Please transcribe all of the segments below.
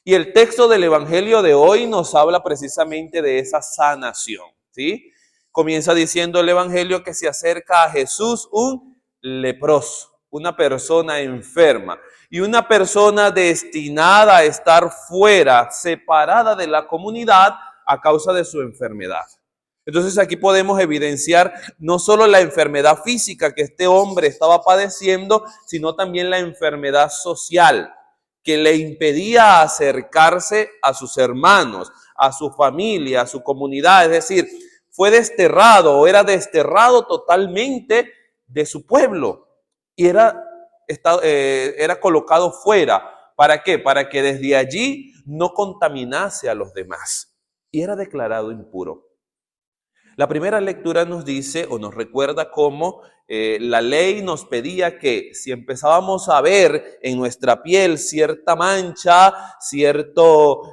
Y el texto del Evangelio de hoy nos habla precisamente de esa sanación, ¿sí? Comienza diciendo el Evangelio que se acerca a Jesús un leproso, una persona enferma y una persona destinada a estar fuera, separada de la comunidad a causa de su enfermedad. Entonces aquí podemos evidenciar no solo la enfermedad física que este hombre estaba padeciendo, sino también la enfermedad social que le impedía acercarse a sus hermanos, a su familia, a su comunidad. Es decir, fue desterrado o era desterrado totalmente de su pueblo y era colocado fuera. ¿Para qué? Para que desde allí no contaminase a los demás. Y era declarado impuro. La primera lectura nos dice o nos recuerda cómo la ley nos pedía que si empezábamos a ver en nuestra piel cierta mancha, cierta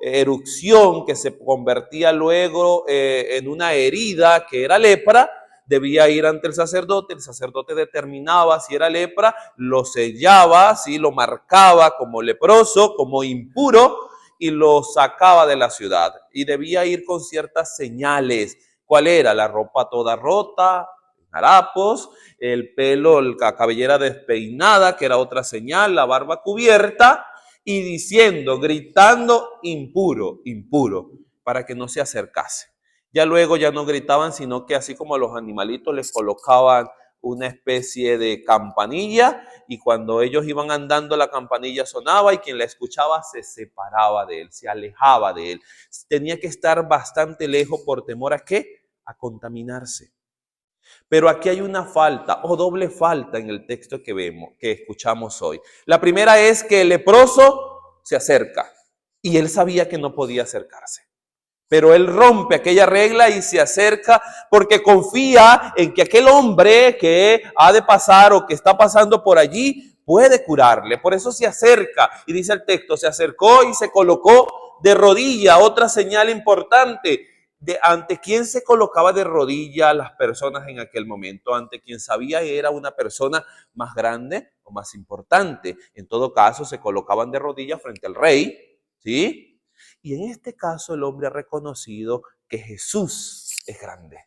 erupción que se convertía luego en una herida que era lepra, debía ir ante el sacerdote determinaba si era lepra, lo sellaba, ¿sí? Lo marcaba como leproso, como impuro y lo sacaba de la ciudad. Y debía ir con ciertas señales. ¿Cuál era? La ropa toda rota, harapos, el pelo, la cabellera despeinada, que era otra señal, la barba cubierta, y diciendo, gritando, impuro, impuro, para que no se acercase. Ya luego ya no gritaban, sino que así como a los animalitos les colocaban una especie de campanilla y cuando ellos iban andando la campanilla sonaba y quien la escuchaba se separaba de él, se alejaba de él. Tenía que estar bastante lejos por temor a ¿qué? A contaminarse. Pero aquí hay una falta o doble falta en el texto que escuchamos hoy. La primera es que el leproso se acerca y él sabía que no podía acercarse. Pero él rompe aquella regla y se acerca porque confía en que aquel hombre que ha de pasar o que está pasando por allí puede curarle. Por eso se acerca y dice el texto, se acercó y se colocó de rodilla. Otra señal importante, ante quién se colocaba de rodilla las personas en aquel momento, ante quien sabía que era una persona más grande o más importante. En todo caso, se colocaban de rodillas frente al rey, ¿sí? Y en este caso el hombre ha reconocido que Jesús es grande,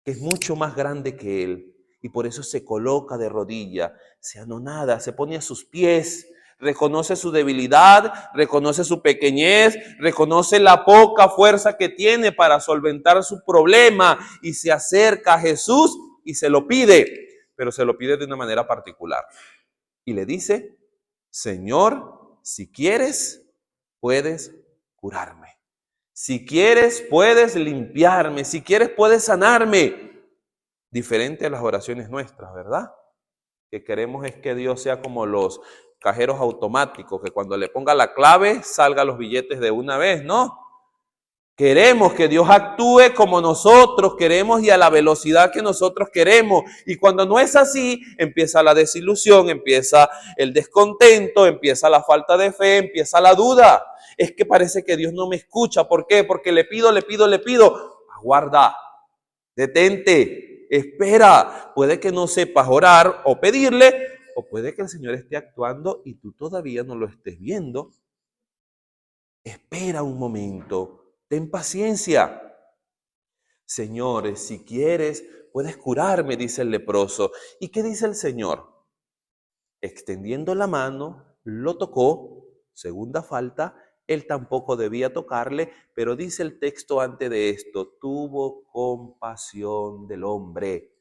que es mucho más grande que él. Y por eso se coloca de rodilla, se anonada, se pone a sus pies, reconoce su debilidad, reconoce su pequeñez, reconoce la poca fuerza que tiene para solventar su problema y se acerca a Jesús y se lo pide, pero se lo pide de una manera particular. Y le dice, Señor, si quieres, puedes curarme. Si quieres, puedes limpiarme. Si quieres, puedes sanarme. Diferente a las oraciones nuestras, ¿verdad? Que queremos es que Dios sea como los cajeros automáticos, que cuando le ponga la clave, salgan los billetes de una vez, ¿no? Queremos que Dios actúe como nosotros queremos y a la velocidad que nosotros queremos. Y cuando no es así, empieza la desilusión, empieza el descontento, empieza la falta de fe, empieza la duda. Es que parece que Dios no me escucha. ¿Por qué? Porque le pido. Aguarda, detente, espera. Puede que no sepas orar o pedirle, o puede que el Señor esté actuando y tú todavía no lo estés viendo. Espera un momento. Ten paciencia. Señores, si quieres, puedes curarme, dice el leproso. ¿Y qué dice el Señor? Extendiendo la mano, lo tocó. Segunda falta, él tampoco debía tocarle, pero dice el texto antes de esto, tuvo compasión del hombre.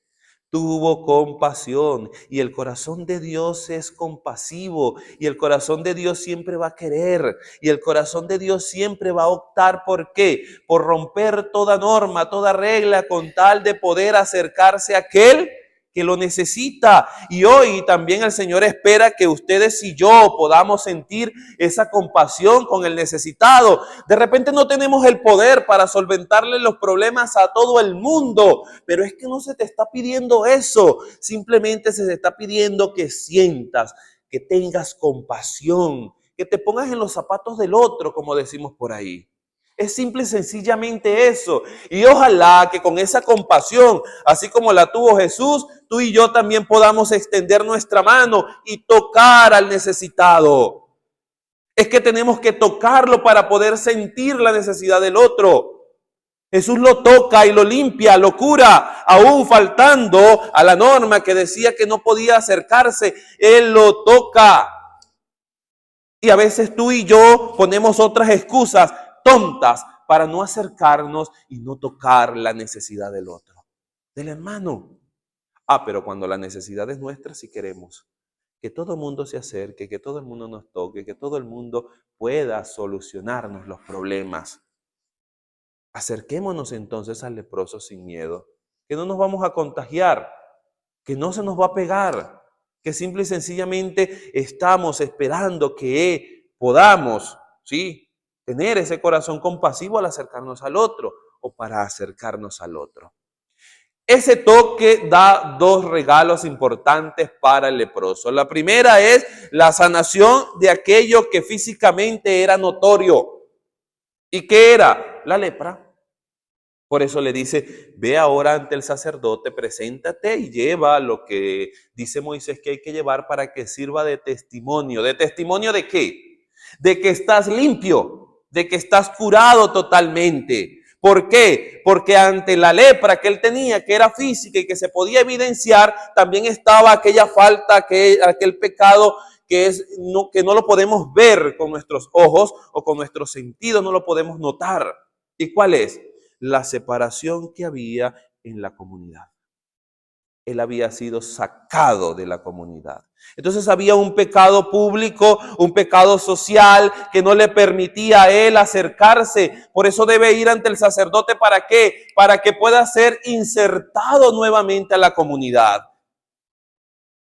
Tuvo compasión y el corazón de Dios es compasivo y el corazón de Dios siempre va a querer y el corazón de Dios siempre va a optar ¿por qué? Por romper toda norma, toda regla con tal de poder acercarse a aquel que lo necesita. Y hoy también el Señor espera que ustedes y yo podamos sentir esa compasión con el necesitado. De repente no tenemos el poder para solventarle los problemas a todo el mundo, pero es que no se te está pidiendo eso. Simplemente se te está pidiendo que sientas, que tengas compasión, que te pongas en los zapatos del otro, como decimos por ahí. Es simple y sencillamente eso. Y ojalá que con esa compasión, así como la tuvo Jesús, tú y yo también podamos extender nuestra mano y tocar al necesitado. Es que tenemos que tocarlo para poder sentir la necesidad del otro. Jesús lo toca y lo limpia, lo cura, aún faltando a la norma que decía que no podía acercarse. Él lo toca. Y a veces tú y yo ponemos otras excusas tontas para no acercarnos y no tocar la necesidad del otro, del hermano. Pero cuando la necesidad es nuestra, sí queremos que todo el mundo se acerque, que todo el mundo nos toque, que todo el mundo pueda solucionarnos los problemas. Acerquémonos entonces al leproso sin miedo, que no nos vamos a contagiar, que no se nos va a pegar, que simple y sencillamente estamos esperando que podamos, ¿sí?, tener ese corazón compasivo al acercarnos al otro o para acercarnos al otro. Ese toque da dos regalos importantes para el leproso. La primera es la sanación de aquello que físicamente era notorio. ¿Y qué era? La lepra. Por eso le dice, ve ahora ante el sacerdote, preséntate y lleva lo que dice Moisés que hay que llevar para que sirva de testimonio. ¿De testimonio de qué? De que estás limpio, de que estás curado totalmente. ¿Por qué? Porque ante la lepra que él tenía, que era física y que se podía evidenciar, también estaba aquella falta, aquel pecado que no lo podemos ver con nuestros ojos o con nuestros sentidos, no lo podemos notar. ¿Y cuál es? La separación que había en la comunidad. Él había sido sacado de la comunidad. Entonces había un pecado público, un pecado social que no le permitía a él acercarse. Por eso debe ir ante el sacerdote. ¿Para qué? Para que pueda ser insertado nuevamente a la comunidad.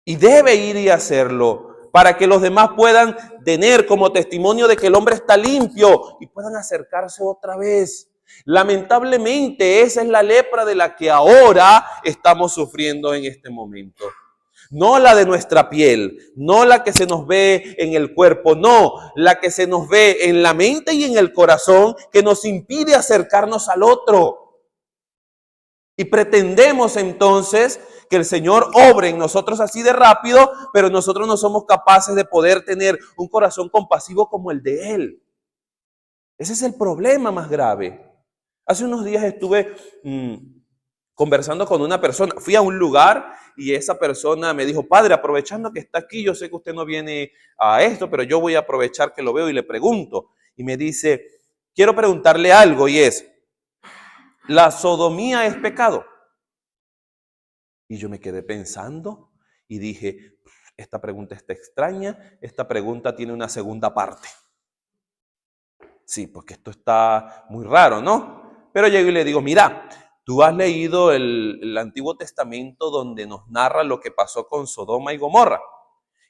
Y debe ir y hacerlo para que los demás puedan tener como testimonio de que el hombre está limpio y puedan acercarse otra vez. Lamentablemente, esa es la lepra de la que ahora estamos sufriendo en este momento. No la de nuestra piel, no la que se nos ve en el cuerpo, no, la que se nos ve en la mente y en el corazón, que nos impide acercarnos al otro. Y pretendemos entonces que el Señor obre en nosotros así de rápido, pero nosotros no somos capaces de poder tener un corazón compasivo como el de Él. Ese es el problema más grave. Hace unos días estuve conversando con una persona. Fui a un lugar y esa persona me dijo, padre, aprovechando que está aquí, yo sé que usted no viene a esto, pero yo voy a aprovechar que lo veo y le pregunto. Y me dice, quiero preguntarle algo y es, ¿la sodomía es pecado? Y yo me quedé pensando y dije, esta pregunta está extraña, esta pregunta tiene una segunda parte. Sí, porque esto está muy raro, ¿no? Pero llego y le digo, mira, tú has leído el Antiguo Testamento donde nos narra lo que pasó con Sodoma y Gomorra.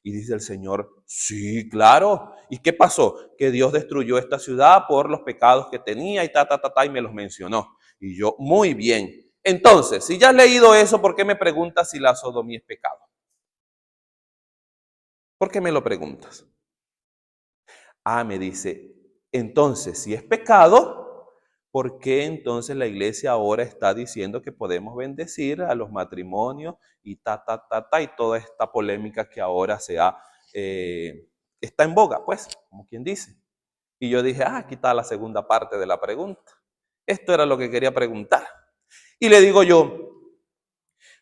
Y dice el Señor, sí, claro. ¿Y qué pasó? Que Dios destruyó esta ciudad por los pecados que tenía y y me los mencionó. Y yo, muy bien. Entonces, si ya has leído eso, ¿por qué me preguntas si la sodomía es pecado? ¿Por qué me lo preguntas? Me dice, entonces, si es pecado, ¿por qué entonces la iglesia ahora está diciendo que podemos bendecir a los matrimonios y y toda esta polémica que ahora está en boga, pues, como quien dice? Y yo dije, aquí está la segunda parte de la pregunta. Esto era lo que quería preguntar. Y le digo yo,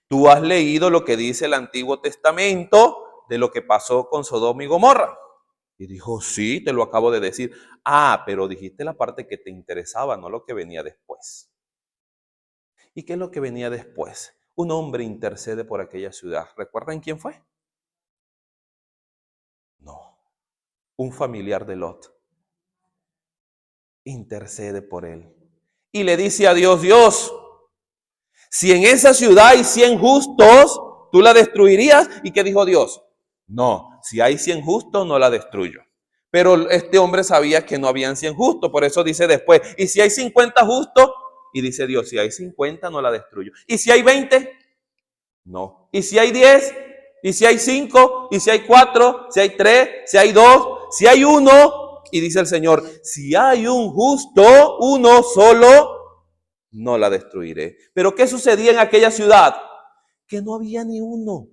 ¿tú has leído lo que dice el Antiguo Testamento de lo que pasó con Sodoma y Gomorra? Y dijo, sí, te lo acabo de decir. Pero dijiste la parte que te interesaba, no lo que venía después. ¿Y qué es lo que venía después? Un hombre intercede por aquella ciudad. ¿Recuerdan quién fue? No, un familiar de Lot. Intercede por él. Y le dice a Dios, Dios, si en esa ciudad hay 100 justos, ¿tú la destruirías? ¿Y qué dijo Dios? No, si hay 100 justos, no la destruyo. Pero este hombre sabía que no habían 100 justos, por eso dice después, ¿y si hay 50 justos? Y dice Dios, si hay 50, no la destruyo. ¿Y si hay 20? No. ¿Y si hay 10? ¿Y si hay 5? ¿Y si hay 4? ¿Si hay 3? ¿Si hay 2? ¿Si hay 1? Y dice el Señor, si hay un justo, uno solo, no la destruiré. Pero ¿qué sucedía en aquella ciudad? Que no había ni uno.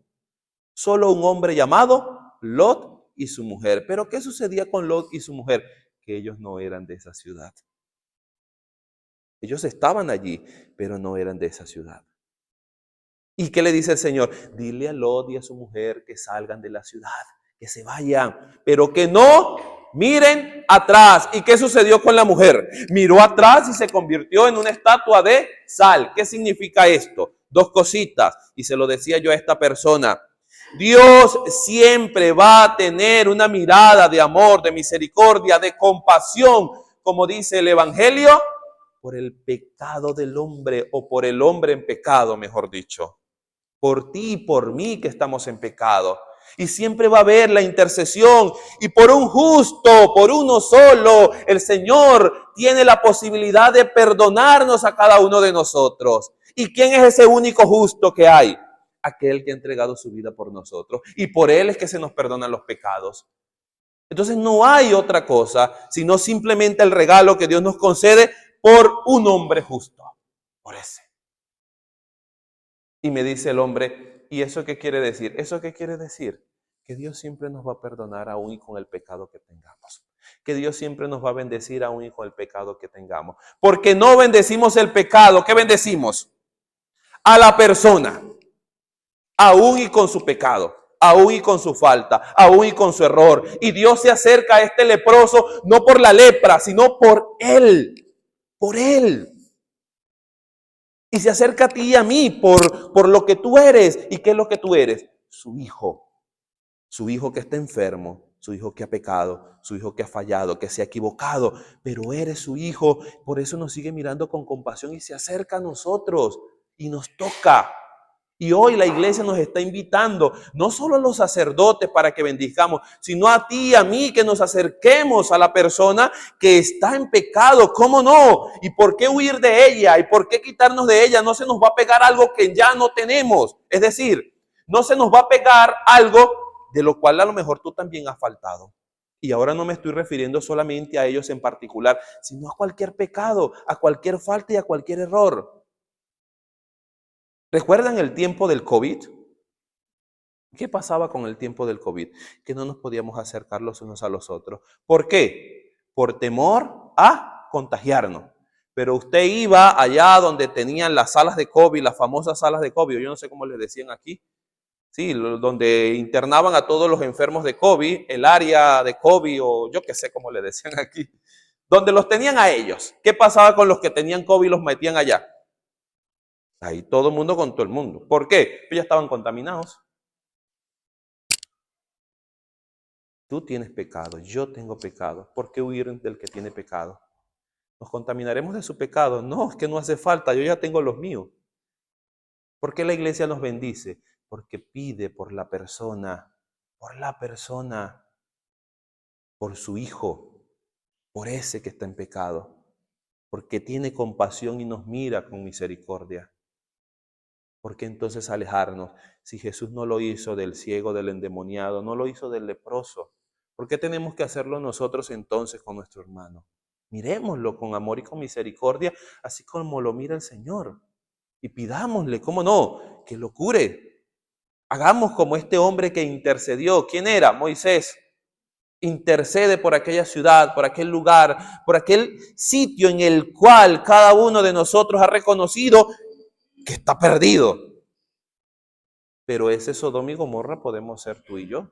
Solo un hombre llamado Lot y su mujer. ¿Pero qué sucedía con Lot y su mujer? Que ellos no eran de esa ciudad. Ellos estaban allí, pero no eran de esa ciudad. ¿Y qué le dice el Señor? Dile a Lot y a su mujer que salgan de la ciudad, que se vayan, pero que no miren atrás. ¿Y qué sucedió con la mujer? Miró atrás y se convirtió en una estatua de sal. ¿Qué significa esto? Dos cositas, y se lo decía yo a esta persona. Dios siempre va a tener una mirada de amor, de misericordia, de compasión, como dice el Evangelio, por el pecado del hombre, o por el hombre en pecado, mejor dicho. Por ti y por mí que estamos en pecado. Y siempre va a haber la intercesión. Y por un justo, por uno solo, el Señor tiene la posibilidad de perdonarnos a cada uno de nosotros. ¿Y quién es ese único justo que hay? Aquel que ha entregado su vida por nosotros. Y por Él es que se nos perdonan los pecados. Entonces no hay otra cosa, sino simplemente el regalo que Dios nos concede por un hombre justo. Por ese. Y me dice el hombre, ¿y eso qué quiere decir? ¿Eso qué quiere decir? Que Dios siempre nos va a perdonar aún y con el pecado que tengamos. Que Dios siempre nos va a bendecir aún y con el pecado que tengamos. Porque no bendecimos el pecado. ¿Qué bendecimos? A la persona. Aún y con su pecado. Aún y con su falta. Aún y con su error. Y Dios se acerca a este leproso no por la lepra, sino por él. Por él. Y se acerca a ti y a mí por lo que tú eres. ¿Y qué es lo que tú eres? Su hijo. Su hijo que está enfermo. Su hijo que ha pecado. Su hijo que ha fallado, que se ha equivocado. Pero eres su hijo. Por eso nos sigue mirando con compasión y se acerca a nosotros. Y nos toca. Y hoy la iglesia nos está invitando, no solo a los sacerdotes para que bendijamos, sino a ti y a mí que nos acerquemos a la persona que está en pecado. ¿Cómo no? ¿Y por qué huir de ella? ¿Y por qué quitarnos de ella? No se nos va a pegar algo que ya no tenemos. Es decir, no se nos va a pegar algo de lo cual a lo mejor tú también has faltado. Y ahora no me estoy refiriendo solamente a ellos en particular, sino a cualquier pecado, a cualquier falta y a cualquier error. ¿Recuerdan el tiempo del COVID? ¿Qué pasaba con el tiempo del COVID? Que no nos podíamos acercar los unos a los otros. ¿Por qué? Por temor a contagiarnos. Pero usted iba allá donde tenían las salas de COVID, las famosas salas de COVID, yo no sé cómo les decían aquí, sí, donde internaban a todos los enfermos de COVID, el área de COVID o yo qué sé cómo le decían aquí, donde los tenían a ellos. ¿Qué pasaba con los que tenían COVID y los metían allá? Ahí todo el mundo con todo el mundo. ¿Por qué? Ellos ya estaban contaminados. Tú tienes pecado, yo tengo pecado. ¿Por qué huir del que tiene pecado? ¿Nos contaminaremos de su pecado? No, es que no hace falta, yo ya tengo los míos. ¿Por qué la iglesia nos bendice? Porque pide por la persona, por su hijo, por ese que está en pecado. Porque tiene compasión y nos mira con misericordia. ¿Por qué entonces alejarnos? Si Jesús no lo hizo del ciego, del endemoniado, no lo hizo del leproso, ¿por qué tenemos que hacerlo nosotros entonces con nuestro hermano? Miremoslo con amor y con misericordia, así como lo mira el Señor. Y pidámosle, ¿cómo no? Que lo cure. Hagamos como este hombre que intercedió. ¿Quién era? Moisés. Intercede por aquella ciudad, por aquel lugar, por aquel sitio en el cual cada uno de nosotros ha reconocido que está perdido. Pero ese Sodoma y Gomorra podemos ser tú y yo,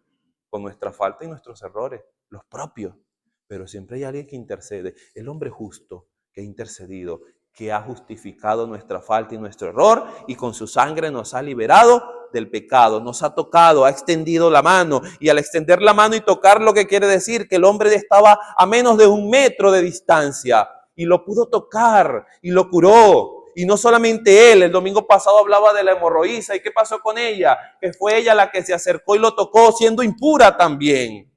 con nuestra falta y nuestros errores, los propios. Pero siempre hay alguien que intercede, el hombre justo que ha intercedido, que ha justificado nuestra falta y nuestro error, y con su sangre nos ha liberado del pecado, nos ha tocado, ha extendido la mano, y al extender la mano y tocar, lo que quiere decir que el hombre estaba a menos de 1 metro de distancia, y lo pudo tocar, y lo curó. Y no solamente él, el domingo pasado hablaba de la hemorroísa. ¿Y qué pasó con ella? Que fue ella la que se acercó y lo tocó, siendo impura también.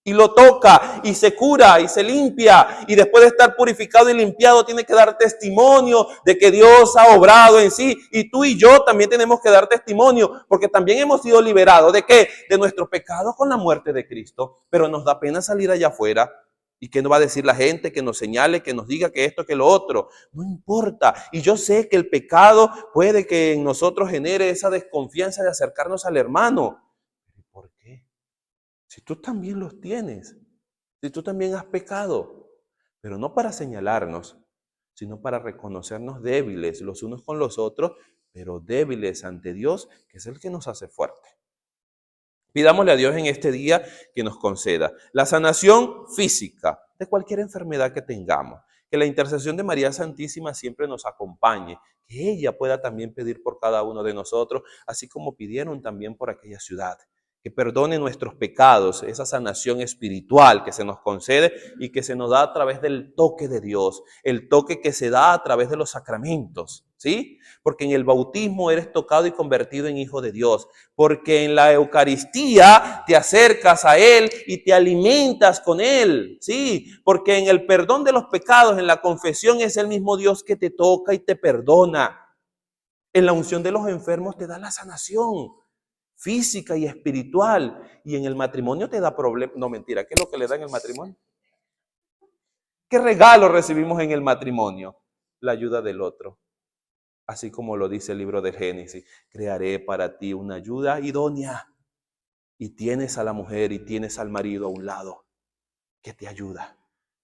Y lo toca y se cura y se limpia. Y después de estar purificado y limpiado, tiene que dar testimonio de que Dios ha obrado en sí. Y tú y yo también tenemos que dar testimonio, porque también hemos sido liberados. ¿De qué? De nuestros pecados con la muerte de Cristo. Pero nos da pena salir allá afuera. ¿Y qué nos va a decir la gente? Que nos señale, que nos diga que esto, que lo otro. No importa. Y yo sé que el pecado puede que en nosotros genere esa desconfianza de acercarnos al hermano. ¿Por qué? Si tú también los tienes, si tú también has pecado, pero no para señalarnos, sino para reconocernos débiles los unos con los otros, pero débiles ante Dios, que es el que nos hace fuertes. Pidámosle a Dios en este día que nos conceda la sanación física de cualquier enfermedad que tengamos. Que la intercesión de María Santísima siempre nos acompañe. Que ella pueda también pedir por cada uno de nosotros, así como pidieron también por aquella ciudad. Que perdone nuestros pecados, esa sanación espiritual que se nos concede y que se nos da a través del toque de Dios, el toque que se da a través de los sacramentos, ¿sí? Porque en el bautismo eres tocado y convertido en hijo de Dios, porque en la Eucaristía te acercas a Él y te alimentas con Él, ¿sí? Porque en el perdón de los pecados, en la confesión, es el mismo Dios que te toca y te perdona. En la unción de los enfermos te da la sanación física y espiritual, y en el matrimonio te da problemas. No, mentira, ¿qué es lo que le da en el matrimonio? ¿Qué regalo recibimos en el matrimonio? La ayuda del otro. Así como lo dice el libro de Génesis, crearé para ti una ayuda idónea. Y tienes a la mujer y tienes al marido a un lado que te ayuda,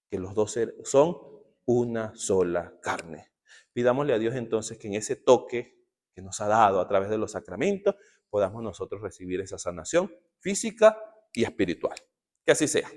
que los dos son una sola carne. Pidámosle a Dios entonces que en ese toque que nos ha dado a través de los sacramentos, podamos nosotros recibir esa sanación física y espiritual. Que así sea.